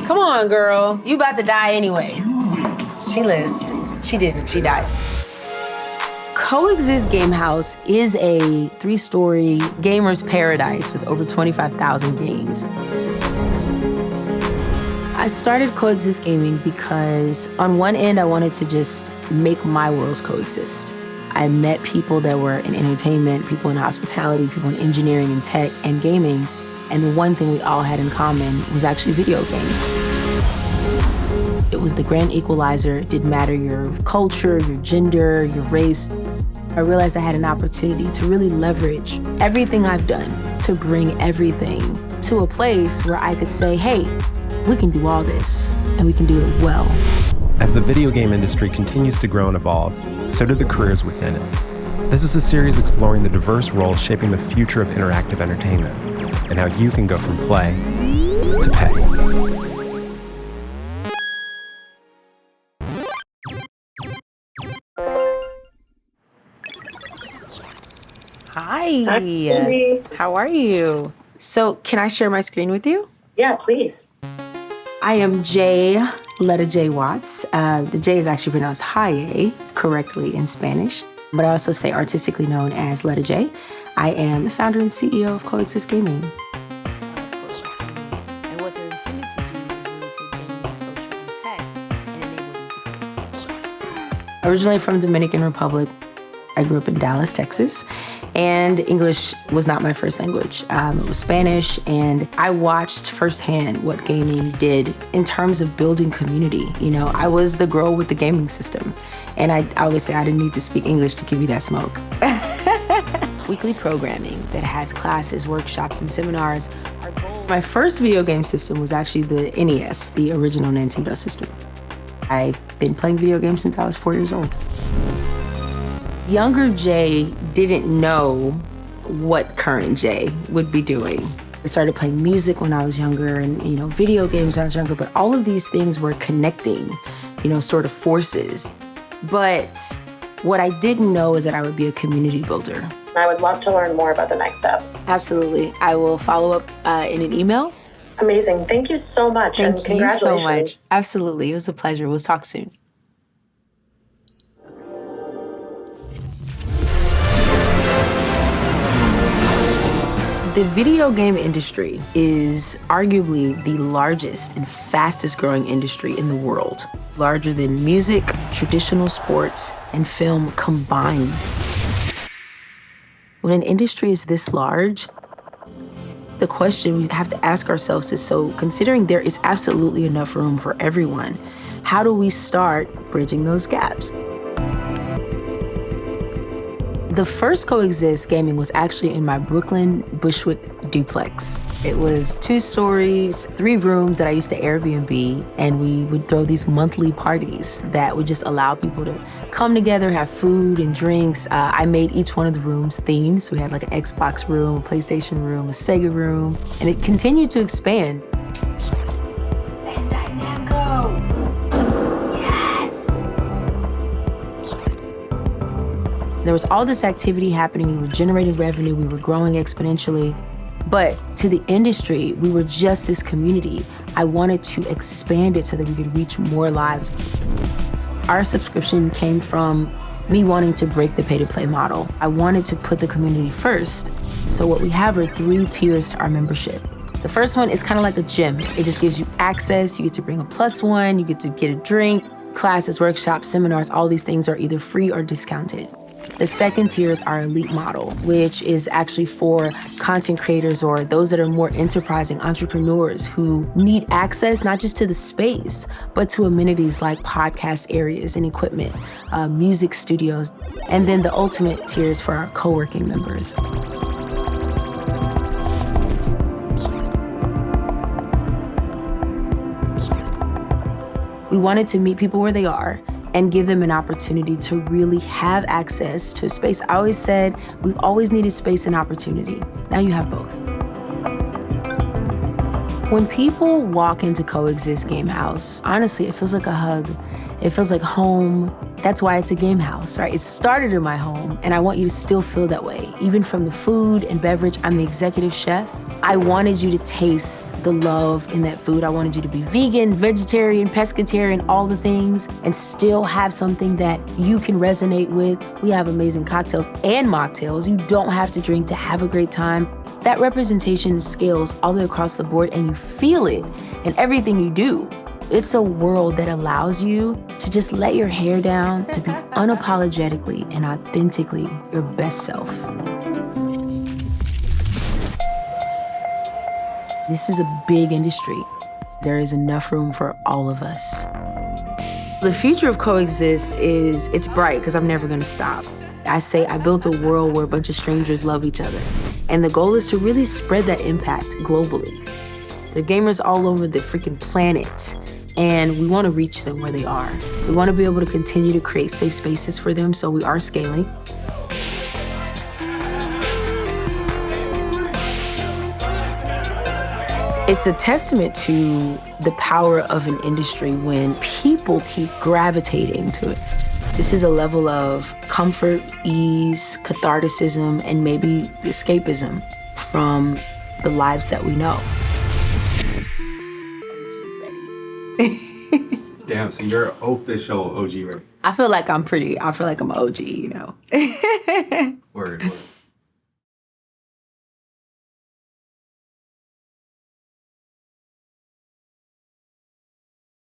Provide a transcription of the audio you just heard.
Come on, girl. You about to die anyway. She lived. She didn't. She died. Coexist Gamehouse is a 3-story gamer's paradise with over 25,000 games. I started Coexist Gaming because on one end, I wanted to just make my worlds coexist. I met people that were in entertainment, people in hospitality, people in engineering and tech and gaming. And the one thing we all had in common was actually video games. It was the grand equalizer. It didn't matter your culture, your gender, your race. I realized I had an opportunity to really leverage everything I've done to bring everything to a place where I could say, hey, we can do all this, and we can do it well. As the video game industry continues to grow and evolve, so do the careers within it. This is a series exploring the diverse roles shaping the future of interactive entertainment, and how you can go from play to pay. Hi. Hi. How are you? So, can I share my screen with you? Yeah, please. I am Letta J Watts. The J is actually pronounced Jaye correctly in Spanish, but I also say artistically known as Letta J. I am the founder and CEO of Coexist Gaming. And what they're intended to do is really take gaming, social, and tech and enable them to coexist. Originally from Dominican Republic, I grew up in Dallas, Texas, and English was not my first language. It was Spanish, and I watched firsthand what gaming did in terms of building community. You know, I was the girl with the gaming system, and I always say I didn't need to speak English to give you that smoke. Weekly programming that has classes, workshops, and seminars. My first video game system was actually the NES, the original Nintendo system. I've been playing video games since I was 4 years old. Younger Jay didn't know what current Jay would be doing. I started playing music when I was younger and, video games when I was younger, but all of these things were connecting, sort of forces. But what I didn't know is that I would be a community builder. I would love to learn more about the next steps. Absolutely. I will follow up in an email. Amazing. Thank you so much. Thank and congratulations. you so much. Absolutely. It was a pleasure. We'll talk soon. The video game industry is arguably the largest and fastest growing industry in the world, larger than music, traditional sports, and film combined. When an industry is this large, the question we have to ask ourselves is, so considering there is absolutely enough room for everyone, how do we start bridging those gaps? The first Coexist Gaming was actually in my Brooklyn Bushwick duplex. It was 2 stories, 3 rooms that I used to Airbnb, and we would throw these monthly parties that would just allow people to come together, have food and drinks. I made each one of the rooms themed. So we had like an Xbox room, a PlayStation room, a Sega room, and it continued to expand. There was all this activity happening. We were generating revenue. We were growing exponentially. But to the industry, we were just this community. I wanted to expand it so that we could reach more lives. Our subscription came from me wanting to break the pay-to-play model. I wanted to put the community first. So what we have are 3 tiers to our membership. The first one is kind of like a gym. It just gives you access. You get to bring a +1. You get to get a drink. Classes, workshops, seminars, all these things are either free or discounted. The second tier is our elite model, which is actually for content creators or those that are more enterprising entrepreneurs who need access not just to the space, but to amenities like podcast areas and equipment, music studios, and then the ultimate tier is for our co-working members. We wanted to meet people where they are and give them an opportunity to really have access to a space. I always said, we've always needed space and opportunity. Now you have both. When people walk into Coexist Gamehouse, honestly, it feels like a hug. It feels like home. That's why it's a game house, right? It started in my home, and I want you to still feel that way. Even from the food and beverage, I'm the executive chef. I wanted you to taste the love in that food. I wanted you to be vegan, vegetarian, pescatarian, all the things, and still have something that you can resonate with. We have amazing cocktails and mocktails. You don't have to drink to have a great time. That representation scales all the way across the board, and you feel it in everything you do. It's a world that allows you to just let your hair down, to be unapologetically and authentically your best self. This is a big industry. There is enough room for all of us. The future of Coexist it's bright because I'm never gonna stop. I say I built a world where a bunch of strangers love each other. And the goal is to really spread that impact globally. There are gamers all over the freaking planet, and we want to reach them where they are. We want to be able to continue to create safe spaces for them, so we are scaling. It's a testament to the power of an industry when people keep gravitating to it. This is a level of comfort, ease, catharticism, and maybe escapism from the lives that we know. Damn, so you're official OG ready. I feel like I'm an OG, you know.